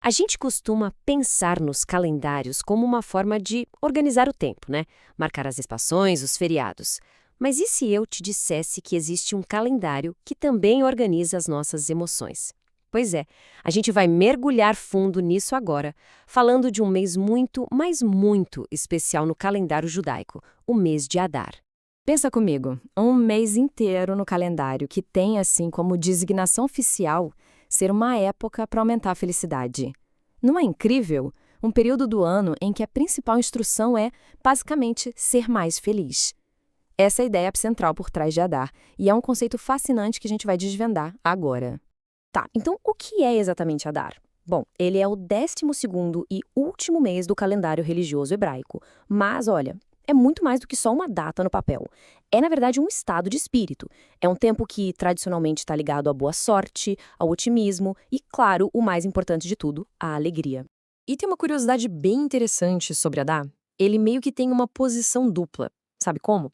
A gente costuma pensar nos calendários como uma forma de organizar o tempo, né? Marcar as estações, os feriados. Mas e se eu te dissesse que existe um calendário que também organiza as nossas emoções? Pois é, a gente vai mergulhar fundo nisso agora, falando de um mês muito, mas muito especial no calendário judaico, o mês de Adar. Pensa comigo, um mês inteiro no calendário que tem assim como designação oficial ser uma época para aumentar a felicidade. Não é incrível? Um período do ano em que a principal instrução é, basicamente, ser mais feliz. Essa é a ideia central por trás de Adar, e é um conceito fascinante que a gente vai desvendar agora. Tá, então o que é exatamente Adar? Bom, ele é o 12º e último mês do calendário religioso hebraico. Mas, olha, é muito mais do que só uma data no papel. É, na verdade, um estado de espírito. É um tempo que tradicionalmente está ligado à boa sorte, ao otimismo e, claro, o mais importante de tudo, à alegria. E tem uma curiosidade bem interessante sobre Adar. Ele meio que tem uma posição dupla. Sabe como?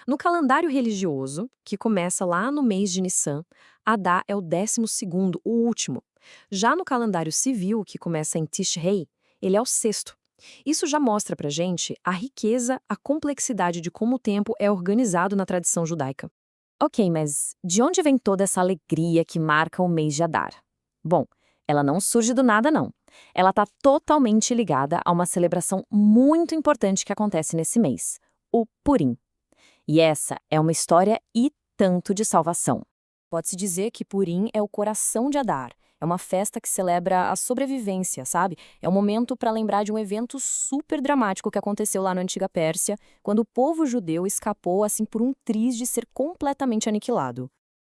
No calendário religioso, que começa lá no mês de Nissan, Adar é o 12º, o último. Já no calendário civil, que começa em Tishrei, ele é o sexto. Isso já mostra pra gente a riqueza, a complexidade de como o tempo é organizado na tradição judaica. Ok, mas de onde vem toda essa alegria que marca o mês de Adar? Bom, ela não surge do nada, não. Ela está totalmente ligada a uma celebração muito importante que acontece nesse mês, o Purim. E essa é uma história e tanto de salvação. Pode-se dizer que Purim é o coração de Adar. É uma festa que celebra a sobrevivência, sabe? É um momento para lembrar de um evento super dramático que aconteceu lá na antiga Pérsia, quando o povo judeu escapou assim por um triz de ser completamente aniquilado.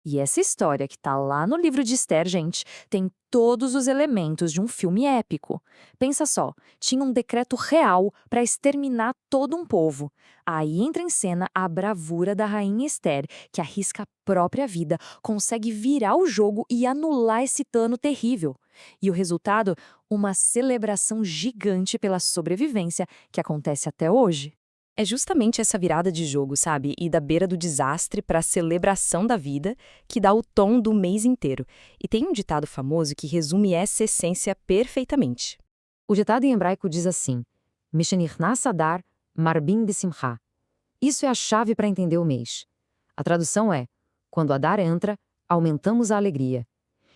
E essa história que tá lá no livro de Esther, gente, tem todos os elementos de um filme épico. Pensa só, tinha um decreto real para exterminar todo um povo. Aí entra em cena a bravura da rainha Esther, que arrisca a própria vida, consegue virar o jogo e anular esse plano terrível. E o resultado? Uma celebração gigante pela sobrevivência que acontece até hoje. É justamente essa virada de jogo, sabe? E da beira do desastre para a celebração da vida que dá o tom do mês inteiro. E tem um ditado famoso que resume essa essência perfeitamente. O ditado em hebraico diz assim: Mishenirnas Adar marbim besimcha. Isso é a chave para entender o mês. A tradução é: quando Adar entra, aumentamos a alegria.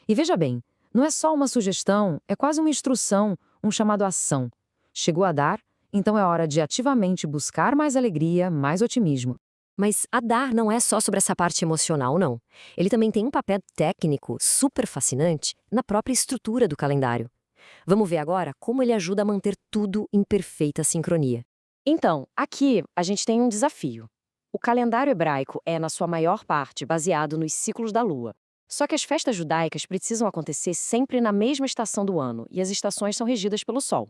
E veja bem, não é só uma sugestão, é quase uma instrução, um chamado à ação. Chegou Adar, então é hora de ativamente buscar mais alegria, mais otimismo. Mas Adar não é só sobre essa parte emocional, não. Ele também tem um papel técnico super fascinante na própria estrutura do calendário. Vamos ver agora como ele ajuda a manter tudo em perfeita sincronia. Então, aqui a gente tem um desafio. O calendário hebraico é, na sua maior parte, baseado nos ciclos da lua. Só que as festas judaicas precisam acontecer sempre na mesma estação do ano, e as estações são regidas pelo Sol.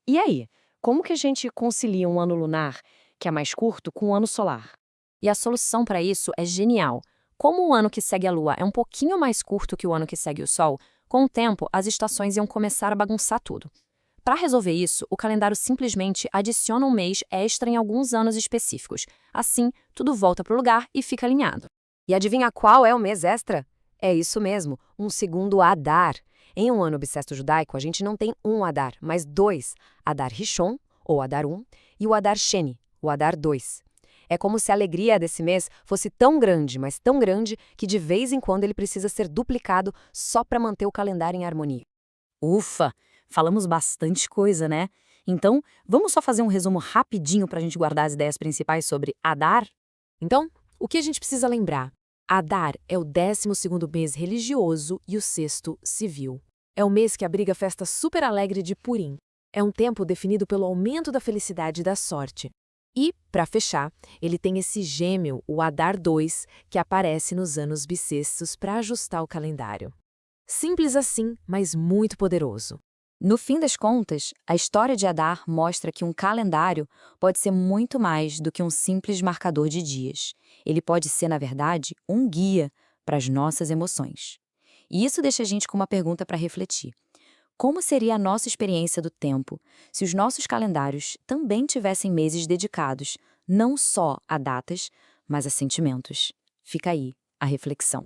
E aí, como que a gente concilia um ano lunar, que é mais curto, com um ano solar? E a solução para isso é genial. Como o ano que segue a Lua é um pouquinho mais curto que o ano que segue o Sol, com o tempo as estações iam começar a bagunçar tudo. Para resolver isso, o calendário simplesmente adiciona um mês extra em alguns anos específicos. Assim, tudo volta para o lugar e fica alinhado. E adivinha qual é o mês extra? É isso mesmo, um segundo Adar. Em um ano bissexto judaico, a gente não tem um Adar, mas dois: Adar Rishon, ou Adar 1, e o Adar Sheni, o Adar 2. É como se a alegria desse mês fosse tão grande, mas tão grande, que de vez em quando ele precisa ser duplicado só para manter o calendário em harmonia. Ufa! Falamos bastante coisa, né? Então, vamos só fazer um resumo rapidinho para a gente guardar as ideias principais sobre Adar? Então, o que a gente precisa lembrar? Adar é o 12º mês religioso e o sexto civil. É o mês que abriga a festa super alegre de Purim. É um tempo definido pelo aumento da felicidade e da sorte. E, para fechar, ele tem esse gêmeo, o Adar 2, que aparece nos anos bissextos para ajustar o calendário. Simples assim, mas muito poderoso. No fim das contas, a história de Adar mostra que um calendário pode ser muito mais do que um simples marcador de dias. Ele pode ser, na verdade, um guia para as nossas emoções. E isso deixa a gente com uma pergunta para refletir. Como seria a nossa experiência do tempo se os nossos calendários também tivessem meses dedicados não só a datas, mas a sentimentos? Fica aí a reflexão.